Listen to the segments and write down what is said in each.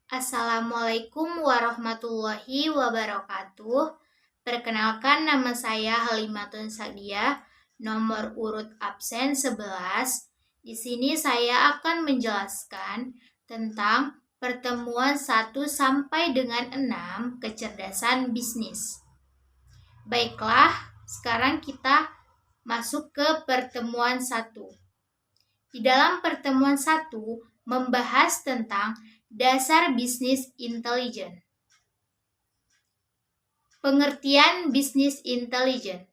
Assalamualaikum warahmatullahi wabarakatuh. Perkenalkan, nama saya Halimatun Sadiah, nomor urut absen 11. Di sini saya akan menjelaskan tentang pertemuan 1 sampai dengan 6 kecerdasan bisnis. Baiklah, sekarang kita masuk ke pertemuan 1. Di dalam pertemuan 1 membahas tentang dasar bisnis intelijen. Pengertian bisnis intelijen.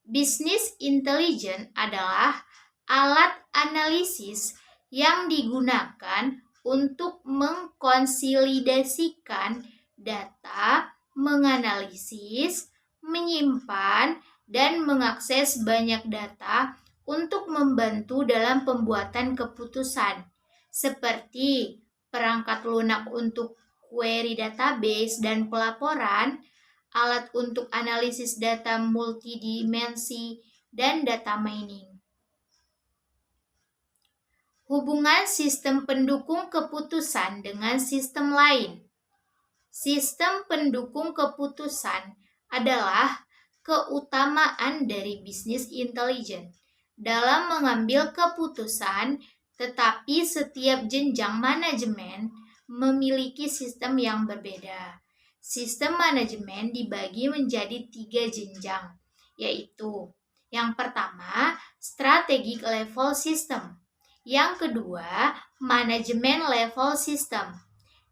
Bisnis intelijen adalah alat analisis yang digunakan untuk mengkonsolidasikan data, menganalisis, menyimpan, dan mengakses banyak data untuk membantu dalam pembuatan keputusan, seperti perangkat lunak untuk query database dan pelaporan, alat untuk analisis data multidimensi, dan data mining. Hubungan sistem pendukung keputusan dengan sistem lain. Sistem pendukung keputusan adalah keutamaan dari bisnis intelijen dalam mengambil keputusan, tetapi setiap jenjang manajemen memiliki sistem yang berbeda. Sistem manajemen dibagi menjadi 3 jenjang, yaitu yang pertama, strategic level system, yang kedua, manajemen level system,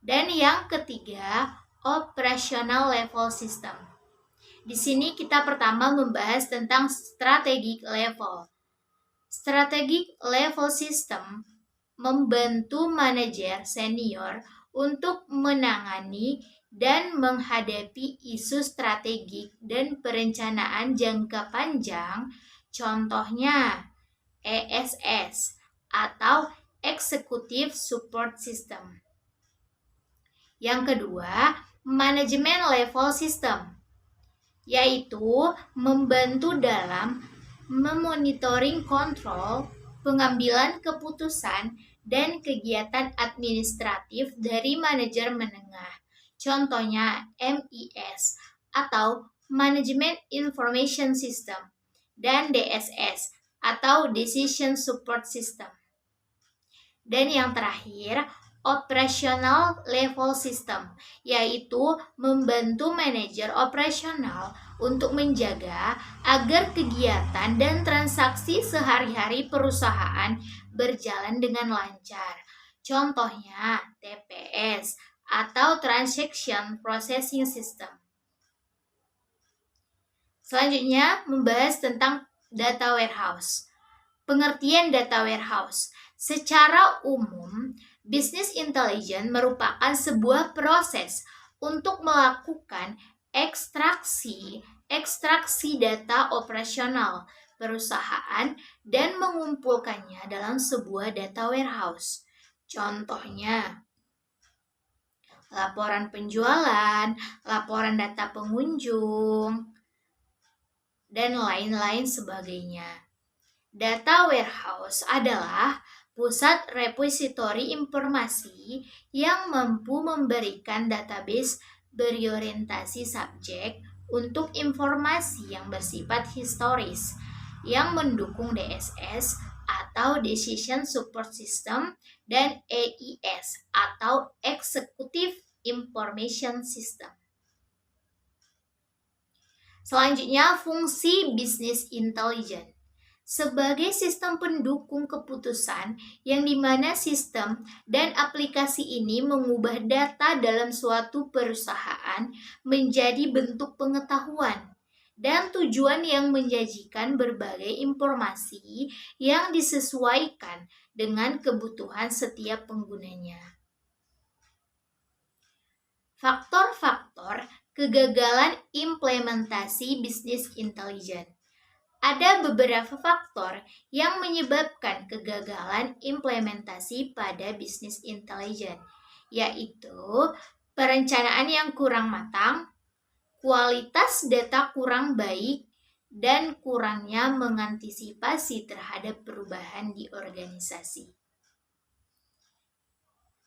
dan yang ketiga, operational level system. Di sini kita pertama membahas tentang strategic level. Strategic level system membantu manajer senior untuk menangani dan menghadapi isu strategik dan perencanaan jangka panjang, contohnya ESS atau Executive Support System. Yang kedua, manajemen level system, yaitu membantu dalam memonitoring kontrol, pengambilan keputusan, dan kegiatan administratif dari manajer menengah. Contohnya MIS atau Management Information System dan DSS atau Decision Support System. Dan yang terakhir, operational level system, yaitu membantu manajer operasional untuk menjaga agar kegiatan dan transaksi sehari-hari perusahaan berjalan dengan lancar. Contohnya TPS atau Transaction Processing System. Selanjutnya membahas tentang data warehouse. Pengertian data warehouse. Secara umum, bisnis intelijen merupakan sebuah proses untuk melakukan ekstraksi data operasional perusahaan dan mengumpulkannya dalam sebuah data warehouse. Contohnya, laporan penjualan, laporan data pengunjung, dan lain-lain sebagainya. Data warehouse adalah pusat repositori informasi yang mampu memberikan database berorientasi subjek untuk informasi yang bersifat historis, yang mendukung DSS atau Decision Support System dan EIS atau Executive Information System. Selanjutnya, fungsi bisnis intelijen. Sebagai sistem pendukung keputusan yang dimana sistem dan aplikasi ini mengubah data dalam suatu perusahaan menjadi bentuk pengetahuan dan tujuan yang menjanjikan berbagai informasi yang disesuaikan dengan kebutuhan setiap penggunanya. Faktor-faktor kegagalan implementasi bisnis intelijen. Ada beberapa faktor yang menyebabkan kegagalan implementasi pada bisnis intelijen, yaitu perencanaan yang kurang matang, kualitas data kurang baik, dan kurangnya mengantisipasi terhadap perubahan di organisasi.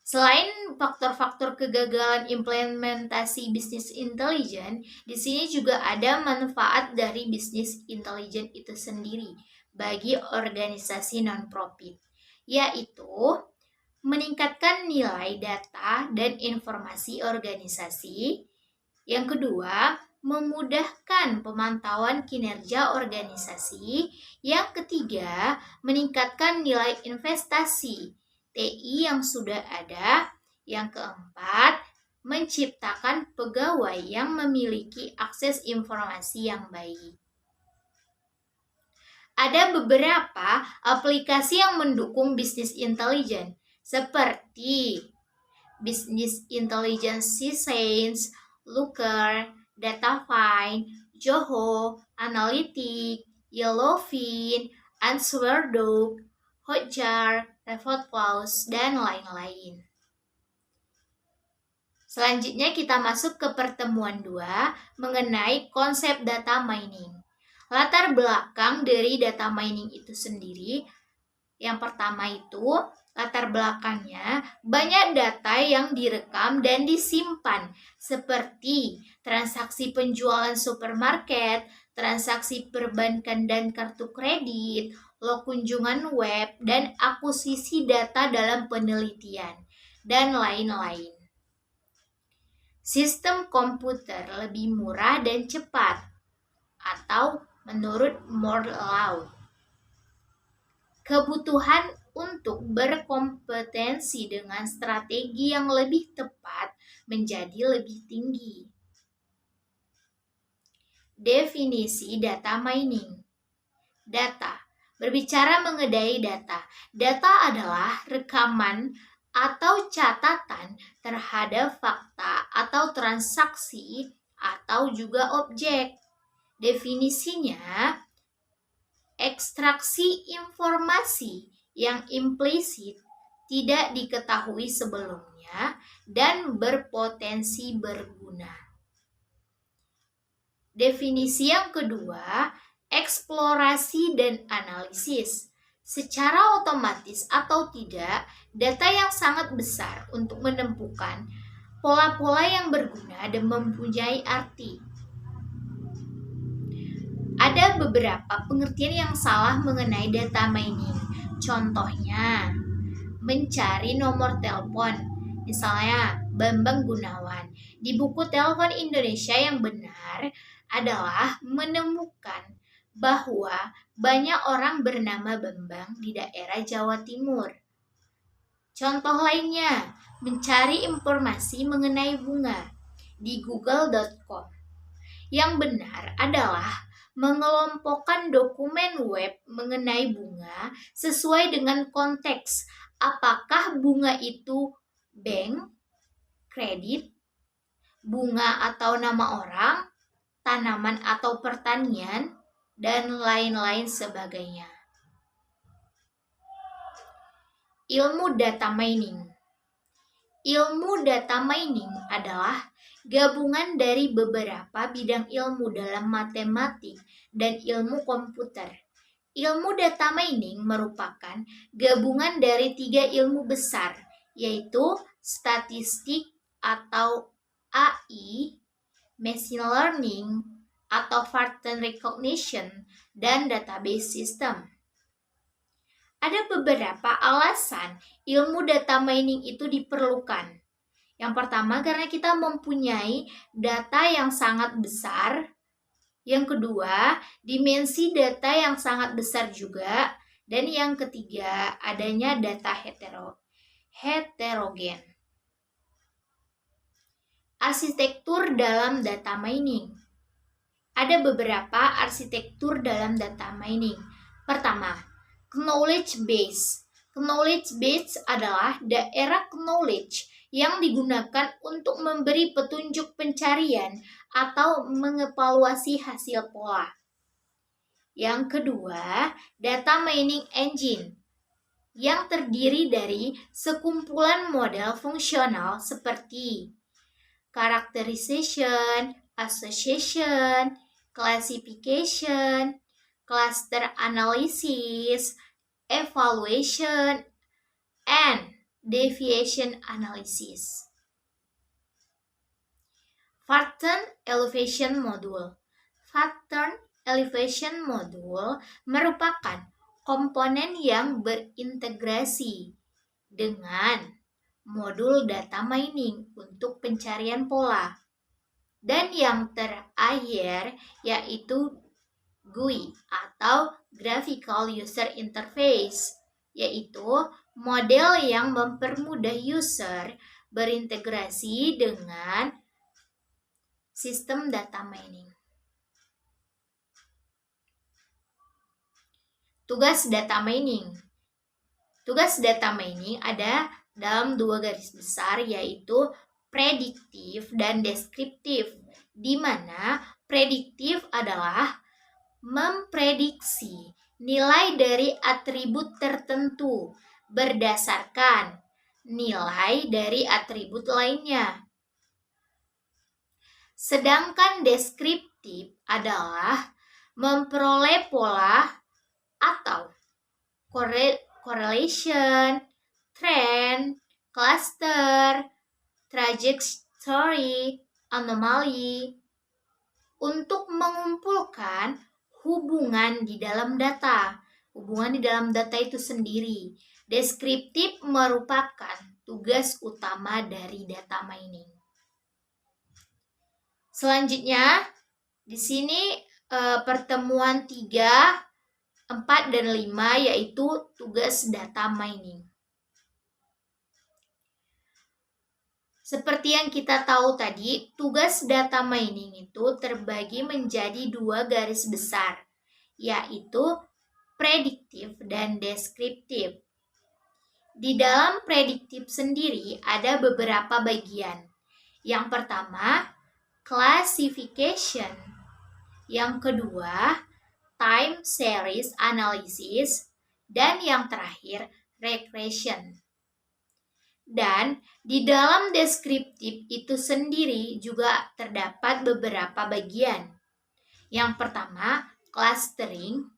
Selain faktor-faktor kegagalan implementasi bisnis intelijen, di sini juga ada manfaat dari bisnis intelijen itu sendiri bagi organisasi non-profit, yaitu meningkatkan nilai data dan informasi organisasi. Yang kedua, memudahkan pemantauan kinerja organisasi. Yang ketiga, meningkatkan nilai investasi TI yang sudah ada. Yang keempat, menciptakan pegawai yang memiliki akses informasi yang baik. Ada beberapa aplikasi yang mendukung bisnis intelijen, seperti Business Intelligence Science, Looker, DataFind, Zoho, Analytics, Yellowfin, Answerdog, Hotjar, Refotplus, dan lain-lain. Selanjutnya kita masuk ke pertemuan 2 mengenai konsep data mining. Latar belakang dari data mining itu sendiri, yang pertama itu latar belakangnya banyak data yang direkam dan disimpan seperti transaksi penjualan supermarket, transaksi perbankan dan kartu kredit, log kunjungan web, dan akuisisi data dalam penelitian, dan lain-lain. Sistem komputer lebih murah dan cepat, atau menurut Moore-Law, kebutuhan untuk berkompetensi dengan strategi yang lebih tepat menjadi lebih tinggi. Definisi data mining. Data. Berbicara mengenai data. Data adalah rekaman atau catatan terhadap fakta atau transaksi atau juga objek. Definisinya, ekstraksi informasi yang implisit tidak diketahui sebelumnya dan berpotensi berguna. Definisi yang kedua, eksplorasi dan analisis. Secara otomatis atau tidak, data yang sangat besar untuk menemukan pola-pola yang berguna dan mempunyai arti. Ada beberapa pengertian yang salah mengenai data mining. Contohnya, mencari nomor telepon. Misalnya, Bambang Gunawan. Di buku telepon Indonesia yang benar adalah menemukan bahwa banyak orang bernama Bambang di daerah Jawa Timur. Contoh lainnya, mencari informasi mengenai bunga di google.com. Yang benar adalah mengelompokkan dokumen web mengenai bunga sesuai dengan konteks. Apakah bunga itu bank, kredit, bunga atau nama orang, tanaman atau pertanian, dan lain-lain sebagainya. Ilmu data mining. Ilmu data mining adalah gabungan dari beberapa bidang ilmu dalam matematik dan ilmu komputer. Ilmu data mining merupakan gabungan dari 3 ilmu besar, yaitu statistik atau AI, machine learning atau pattern recognition, dan database system. Ada beberapa alasan ilmu data mining itu diperlukan. Yang pertama, karena kita mempunyai data yang sangat besar. Yang kedua, dimensi data yang sangat besar juga. Dan yang ketiga, adanya data heterogen. Arsitektur dalam data mining. Ada beberapa arsitektur dalam data mining. Pertama, knowledge base. Knowledge base adalah daerah knowledge yang digunakan untuk memberi petunjuk pencarian atau mengevaluasi hasil pola. Yang kedua, data mining engine yang terdiri dari sekumpulan model fungsional seperti characterization, association, classification, cluster analysis, evaluation, and deviation analysis. Pattern elevation module. Pattern elevation module merupakan komponen yang berintegrasi dengan modul data mining untuk pencarian pola. Dan yang terakhir yaitu GUI atau Graphical User Interface, yaitu model yang mempermudah user berintegrasi dengan sistem data mining. Tugas data mining. Tugas data mining ada dalam 2 garis besar, yaitu prediktif dan deskriptif, di mana prediktif adalah memprediksi nilai dari atribut tertentu berdasarkan nilai dari atribut lainnya. Sedangkan deskriptif adalah memperoleh pola atau correlation, trend, cluster, trajectory, anomaly, untuk mengumpulkan hubungan di dalam data. Hubungan di dalam data itu sendiri. Deskriptif merupakan tugas utama dari data mining. Selanjutnya, di sini pertemuan 3, 4, dan 5 yaitu tugas data mining. Seperti yang kita tahu tadi, tugas data mining itu terbagi menjadi 2 garis besar, yaitu prediktif dan deskriptif. Di dalam prediktif sendiri ada beberapa bagian. Yang pertama, classification. Yang kedua, time series analysis. Dan yang terakhir, regression. Dan di dalam deskriptif itu sendiri juga terdapat beberapa bagian. Yang pertama, clustering.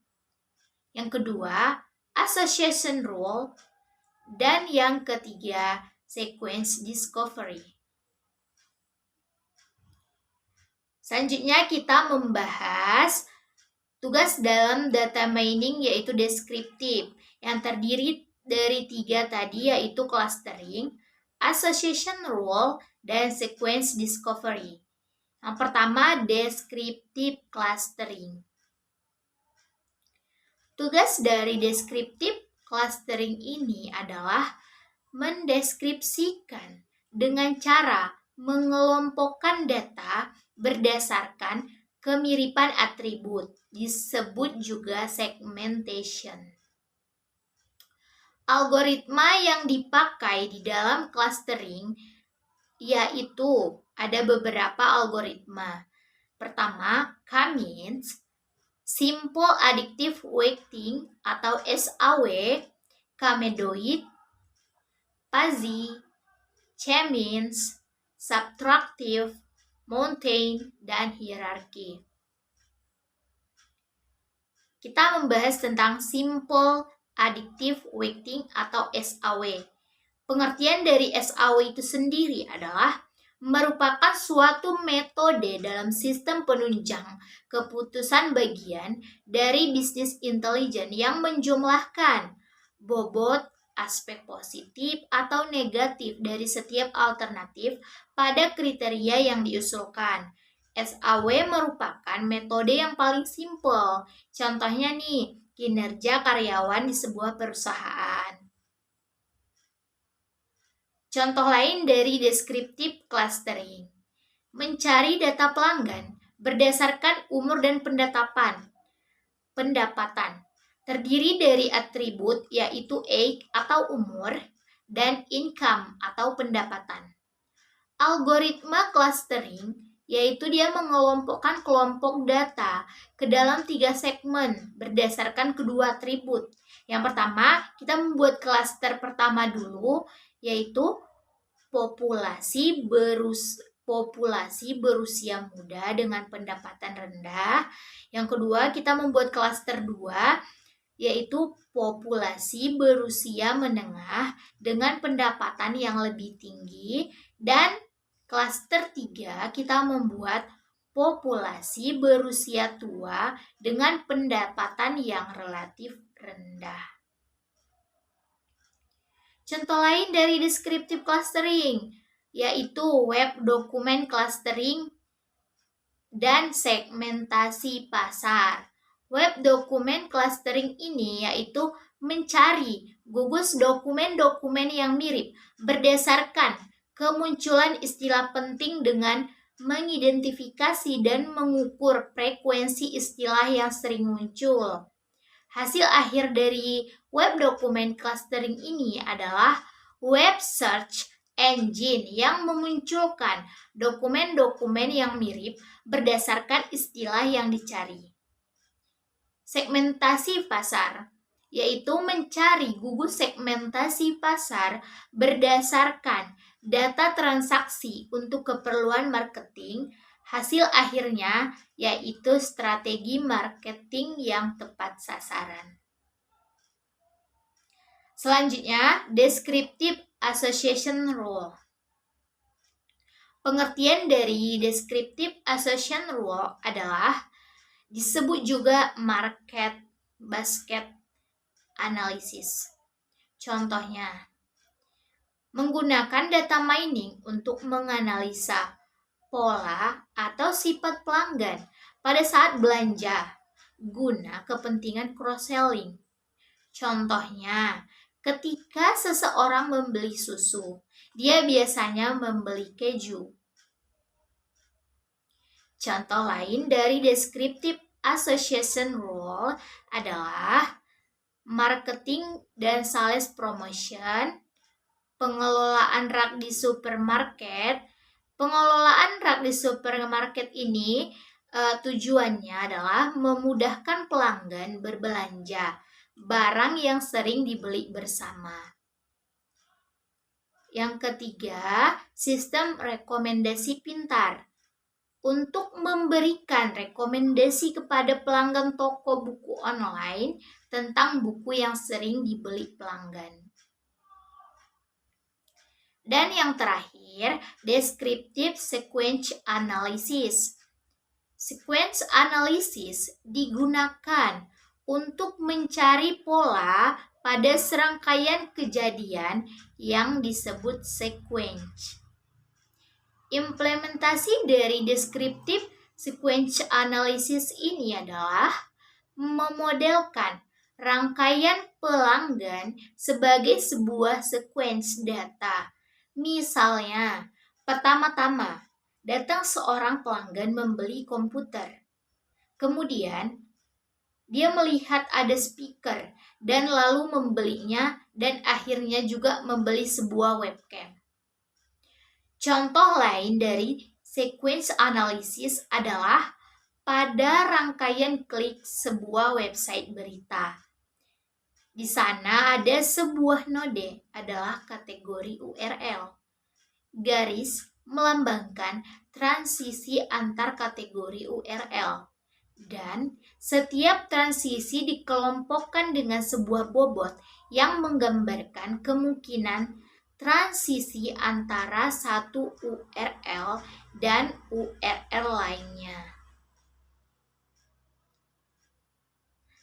Yang kedua, association rule. Dan yang ketiga, sequence discovery. Selanjutnya kita membahas tugas dalam data mining yaitu deskriptif, yang terdiri dari 3 tadi, yaitu clustering, association rule, dan sequence discovery. Yang pertama, descriptive clustering. Tugas dari descriptive clustering ini adalah mendeskripsikan dengan cara mengelompokkan data berdasarkan kemiripan atribut, disebut juga segmentation. Algoritma yang dipakai di dalam clustering yaitu ada beberapa algoritma. Pertama, K-means, Simple Additive Weighting atau SAW, K-medoid, Fuzzy, K-means, Subtractive, Mountain, dan Hierarchy. Kita membahas tentang Simple Additive Weighting atau SAW. Pengertian dari SAW itu sendiri adalah merupakan suatu metode dalam sistem penunjang keputusan bagian dari bisnis intelijen yang menjumlahkan bobot aspek positif atau negatif dari setiap alternatif pada kriteria yang diusulkan. SAW merupakan metode yang paling simpel. Contohnya nih, kinerja karyawan di sebuah perusahaan. Contoh lain dari deskriptif clustering, mencari data pelanggan berdasarkan umur dan pendapatan. Terdiri dari atribut yaitu age atau umur dan income atau pendapatan. Algoritma clustering yaitu dia mengelompokkan kelompok data ke dalam 3 segmen berdasarkan kedua atribut. Yang pertama, kita membuat klaster pertama dulu, yaitu populasi berusia muda dengan pendapatan rendah. Yang kedua, kita membuat klaster 2, yaitu populasi berusia menengah dengan pendapatan yang lebih tinggi, dan klaster 3 kita membuat populasi berusia tua dengan pendapatan yang relatif rendah. Contoh lain dari descriptive clustering yaitu web dokumen clustering dan segmentasi pasar. Web dokumen clustering ini yaitu mencari gugus dokumen-dokumen yang mirip berdasarkan kemunculan istilah penting dengan mengidentifikasi dan mengukur frekuensi istilah yang sering muncul. Hasil akhir dari web dokumen clustering ini adalah web search engine yang memunculkan dokumen-dokumen yang mirip berdasarkan istilah yang dicari. Segmentasi pasar yaitu mencari gugus segmentasi pasar berdasarkan data transaksi untuk keperluan marketing. Hasil akhirnya yaitu strategi marketing yang tepat sasaran. Selanjutnya, descriptive association rule. Pengertian dari descriptive association rule adalah disebut juga market basket analysis. Contohnya, menggunakan data mining untuk menganalisa pola atau sifat pelanggan pada saat belanja guna kepentingan cross-selling. Contohnya, ketika seseorang membeli susu, dia biasanya membeli keju. Contoh lain dari descriptive association rule adalah marketing dan sales promotion, pengelolaan rak di supermarket. Pengelolaan rak di supermarket ini tujuannya adalah memudahkan pelanggan berbelanja barang yang sering dibeli bersama. Yang ketiga, sistem rekomendasi pintar. Untuk memberikan rekomendasi kepada pelanggan toko buku online tentang buku yang sering dibeli pelanggan. Dan yang terakhir, descriptive sequence analysis. Sequence analysis digunakan untuk mencari pola pada serangkaian kejadian yang disebut sequence. Implementasi dari descriptive sequence analysis ini adalah memodelkan rangkaian pelanggan sebagai sebuah sequence data. Misalnya, pertama-tama datang seorang pelanggan membeli komputer. Kemudian, dia melihat ada speaker dan lalu membelinya dan akhirnya juga membeli sebuah webcam. Contoh lain dari sequence analysis adalah pada rangkaian klik sebuah website berita. Di sana ada sebuah node adalah kategori URL. Garis melambangkan transisi antar kategori URL. Dan setiap transisi dikelompokkan dengan sebuah bobot yang menggambarkan kemungkinan transisi antara satu URL dan URL lainnya.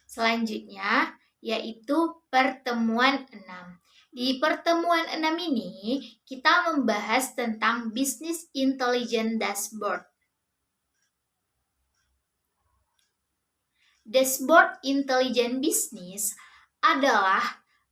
Selanjutnya yaitu pertemuan 6. Di pertemuan 6 ini kita membahas tentang Business Intelligence Dashboard. Dashboard Intelligent Business adalah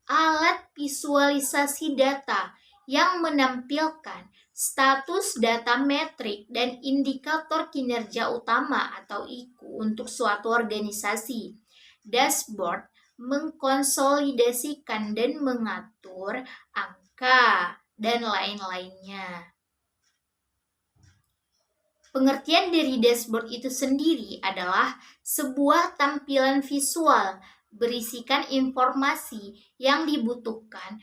alat visualisasi data yang menampilkan status data metrik dan indikator kinerja utama atau IKU untuk suatu organisasi. Dashboard mengkonsolidasikan dan mengatur angka dan lain-lainnya. Pengertian dari dashboard itu sendiri adalah sebuah tampilan visual berisikan informasi yang dibutuhkan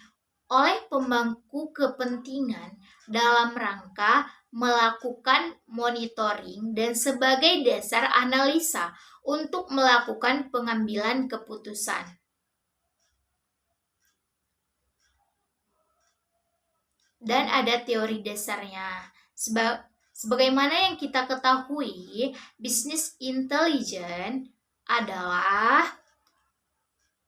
oleh pemangku kepentingan dalam rangka melakukan monitoring dan sebagai dasar analisa untuk melakukan pengambilan keputusan. dan ada teori dasarnya. Sebagaimana yang kita ketahui, business intelligence adalah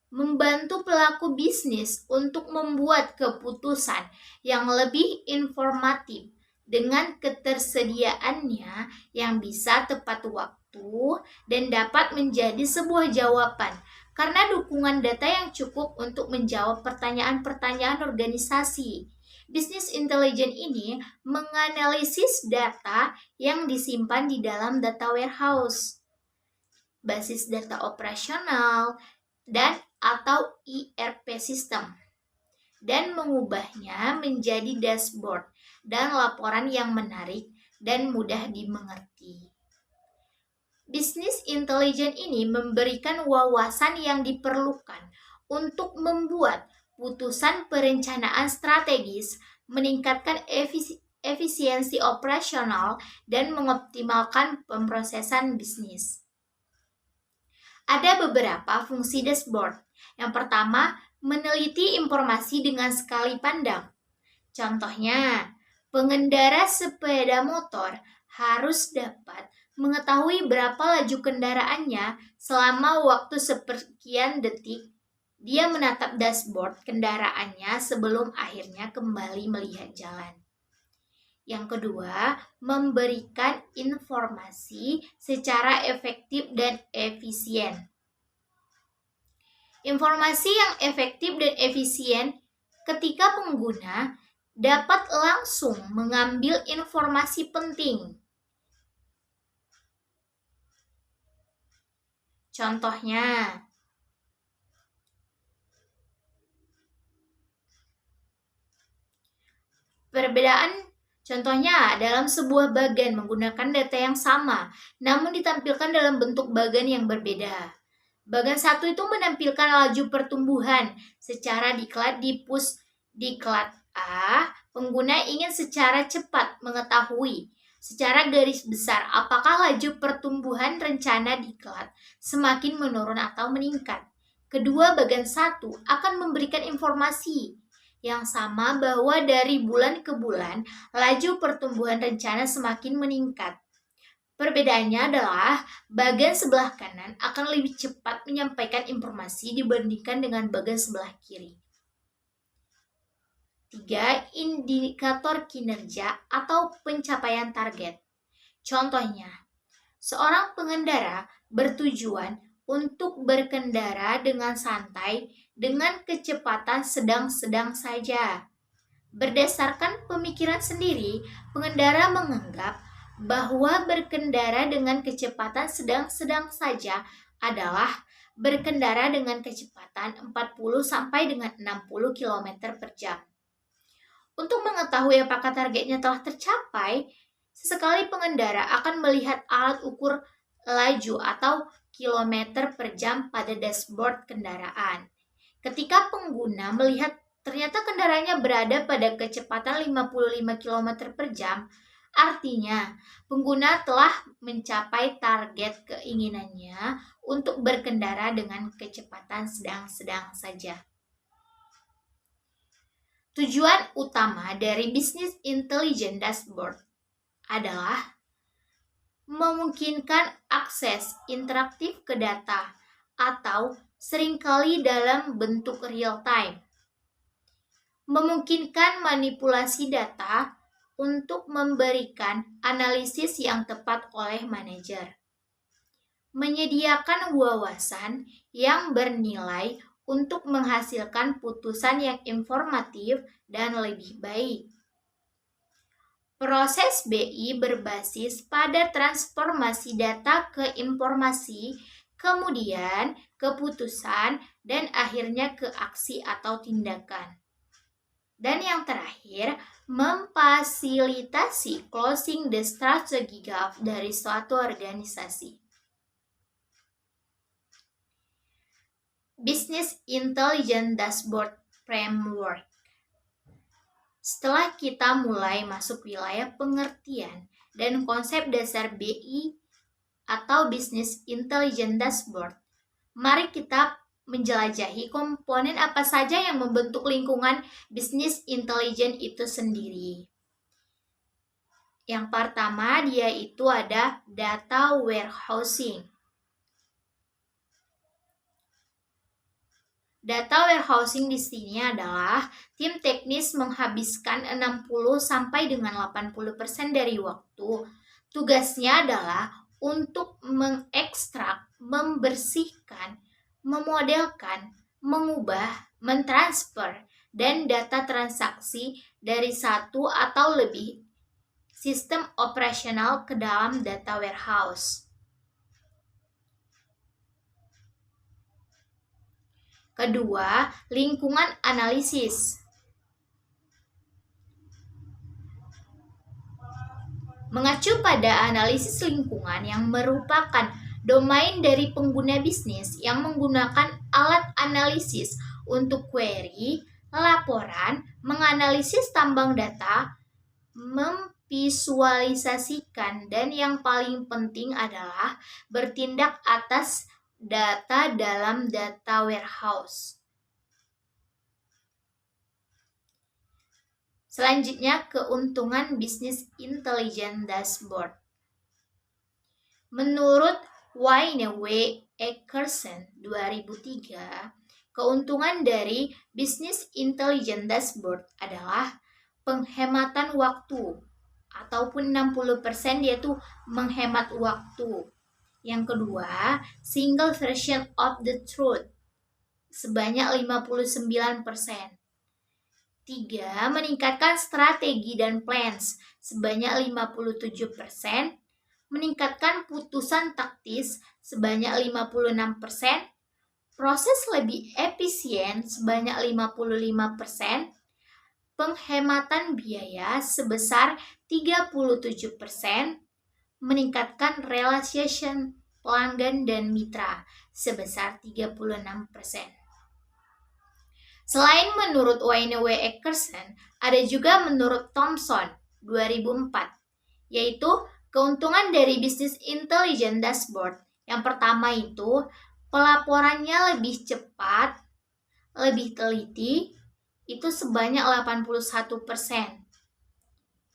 membantu pelaku bisnis untuk membuat keputusan yang lebih informatif dengan ketersediaannya yang bisa tepat waktu dan dapat menjadi sebuah jawaban karena dukungan data yang cukup untuk menjawab pertanyaan-pertanyaan organisasi. Business intelligence ini menganalisis data yang disimpan di dalam data warehouse, basis data operasional, dan atau ERP system, dan mengubahnya menjadi dashboard dan laporan yang menarik dan mudah dimengerti. Business intelligence ini memberikan wawasan yang diperlukan untuk membuat putusan perencanaan strategis, meningkatkan efisiensi operasional, dan mengoptimalkan pemrosesan bisnis. Ada beberapa fungsi dashboard. Yang pertama, meneliti informasi dengan sekali pandang. Contohnya, pengendara sepeda motor harus dapat mengetahui berapa laju kendaraannya selama waktu sepersekian detik. Dia menatap dashboard kendaraannya sebelum akhirnya kembali melihat jalan. Yang kedua, memberikan informasi secara efektif dan efisien. Informasi yang efektif dan efisien ketika pengguna dapat langsung mengambil informasi penting. Contohnya, Contohnya, dalam sebuah bagan menggunakan data yang sama, namun ditampilkan dalam bentuk bagan yang berbeda. Bagan satu itu menampilkan laju pertumbuhan secara diklat di pusdiklat A. Pengguna ingin secara cepat mengetahui secara garis besar apakah laju pertumbuhan rencana diklat semakin menurun atau meningkat. Kedua bagan satu akan memberikan informasi yang sama bahwa dari bulan ke bulan, laju pertumbuhan rencana semakin meningkat. Perbedaannya adalah bagan sebelah kanan akan lebih cepat menyampaikan informasi dibandingkan dengan bagan sebelah kiri. 3. Indikator kinerja atau pencapaian target. Contohnya, seorang pengendara bertujuan untuk berkendara dengan santai dengan kecepatan sedang-sedang saja. Berdasarkan pemikiran sendiri, pengendara menganggap bahwa berkendara dengan kecepatan sedang-sedang saja adalah berkendara dengan kecepatan 40 sampai dengan 60 km per jam. Untuk mengetahui apakah targetnya telah tercapai, sesekali pengendara akan melihat alat ukur laju atau kilometer per jam pada dashboard kendaraan. Ketika pengguna melihat ternyata kendaraannya berada pada kecepatan 55 km per jam, artinya pengguna telah mencapai target keinginannya untuk berkendara dengan kecepatan sedang-sedang saja. Tujuan utama dari Business Intelligence Dashboard adalah memungkinkan akses interaktif ke data atau seringkali dalam bentuk real time, memungkinkan manipulasi data untuk memberikan analisis yang tepat oleh manajer, menyediakan wawasan yang bernilai untuk menghasilkan putusan yang informatif dan lebih baik. Proses BI berbasis pada transformasi data ke informasi, kemudian keputusan, dan akhirnya ke aksi atau tindakan. Dan yang terakhir, memfasilitasi closing the strategy gap dari suatu organisasi. Business Intelligence Dashboard Framework. Setelah kita mulai masuk wilayah pengertian dan konsep dasar BI atau Business Intelligence Dashboard, mari kita menjelajahi komponen apa saja yang membentuk lingkungan bisnis intelijen itu sendiri. Yang pertama, dia itu ada data warehousing. Data warehousing di sini adalah tim teknis menghabiskan 60 sampai dengan 80% dari waktu. Tugasnya adalah untuk mengekstrak, membersihkan, memodelkan, mengubah, mentransfer, dan data transaksi dari satu atau lebih sistem operasional ke dalam data warehouse. Kedua, lingkungan analisis. Mengacu pada analisis lingkungan yang merupakan domain dari pengguna bisnis yang menggunakan alat analisis untuk query, laporan, menganalisis tambang data, memvisualisasikan, dan yang paling penting adalah bertindak atas data dalam data warehouse. Selanjutnya, keuntungan bisnis intelligence dashboard. Menurut Wynne Eckerson 2003, keuntungan dari bisnis intelligence dashboard adalah penghematan waktu, ataupun 60% yaitu menghemat waktu. Yang kedua, single version of the truth sebanyak 59%. 3. Meningkatkan strategi dan plans sebanyak 57%. Meningkatkan putusan taktis sebanyak 56%. Proses lebih efisien sebanyak 55%. Penghematan biaya sebesar 37%. Meningkatkan relation pelanggan dan mitra sebesar 36%. Selain menurut Wynne Eckerson, ada juga menurut Thomson 2004, yaitu keuntungan dari bisnis intelligence dashboard. Yang pertama itu, pelaporannya lebih cepat, lebih teliti, itu sebanyak 81%.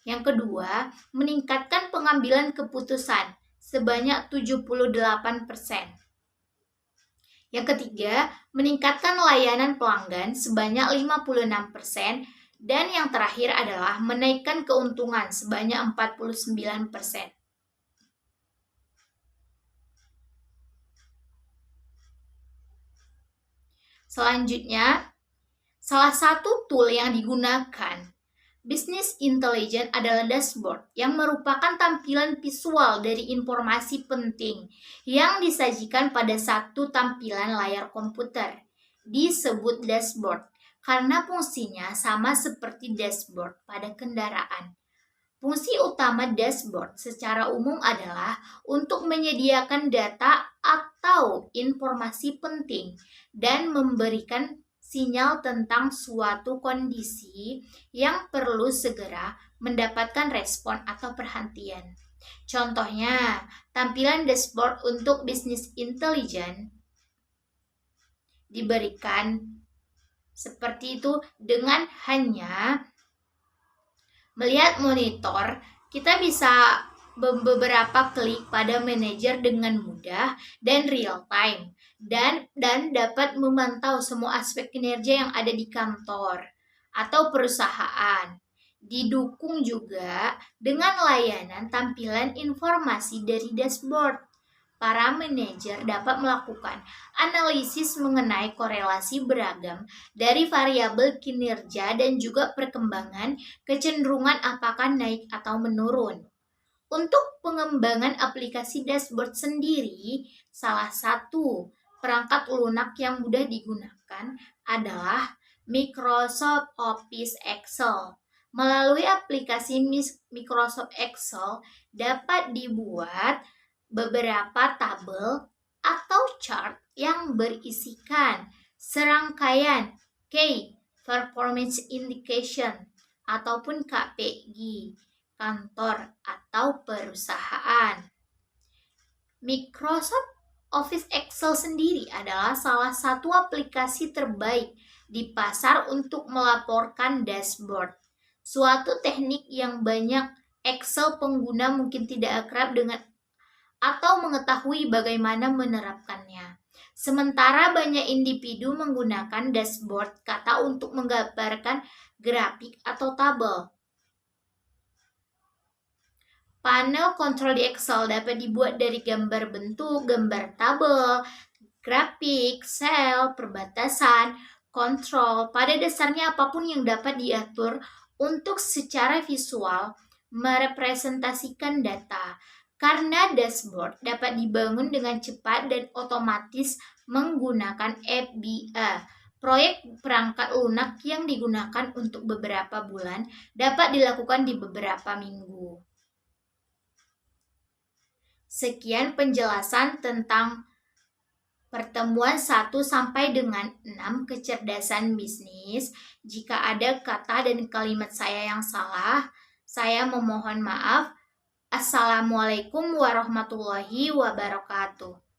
Yang kedua, meningkatkan pengambilan keputusan sebanyak 78%. Yang ketiga, meningkatkan layanan pelanggan sebanyak 56%. Dan yang terakhir adalah menaikkan keuntungan sebanyak 49%. Selanjutnya, salah satu tool yang digunakan Business Intelligence adalah dashboard yang merupakan tampilan visual dari informasi penting yang disajikan pada satu tampilan layar komputer. Disebut dashboard karena fungsinya sama seperti dashboard pada kendaraan. Fungsi utama dashboard secara umum adalah untuk menyediakan data atau informasi penting dan memberikan sinyal tentang suatu kondisi yang perlu segera mendapatkan respon atau perhatian. Contohnya, tampilan dashboard untuk bisnis intelijen diberikan seperti itu dengan hanya melihat monitor. Kita bisa beberapa klik pada manajer dengan mudah dan real time dan dapat memantau semua aspek kinerja yang ada di kantor atau perusahaan. Didukung juga dengan layanan tampilan informasi dari dashboard. Para manajer dapat melakukan analisis mengenai korelasi beragam dari variabel kinerja dan juga perkembangan kecenderungan apakah naik atau menurun. Untuk pengembangan aplikasi dashboard sendiri, salah satu perangkat lunak yang mudah digunakan adalah Microsoft Office Excel. Melalui aplikasi Microsoft Excel dapat dibuat beberapa tabel atau chart yang berisikan serangkaian Key Performance Indication ataupun KPI kantor atau perusahaan. Microsoft Office Excel sendiri adalah salah satu aplikasi terbaik di pasar untuk melaporkan dashboard. Suatu teknik yang banyak Excel pengguna mungkin tidak akrab dengan atau mengetahui bagaimana menerapkannya. Sementara banyak individu menggunakan dashboard kata untuk menggambarkan grafik atau tabel. Panel kontrol di Excel dapat dibuat dari gambar bentuk, gambar tabel, grafik, sel, perbatasan, kontrol. Pada dasarnya apapun yang dapat diatur untuk secara visual merepresentasikan data. Karena dashboard dapat dibangun dengan cepat dan otomatis menggunakan FBA. Proyek perangkat lunak yang digunakan untuk beberapa bulan dapat dilakukan di beberapa minggu. Sekian penjelasan tentang pertemuan 1 sampai dengan 6 kecerdasan bisnis. Jika ada kata dan kalimat saya yang salah, saya memohon maaf. Assalamualaikum warahmatullahi wabarakatuh.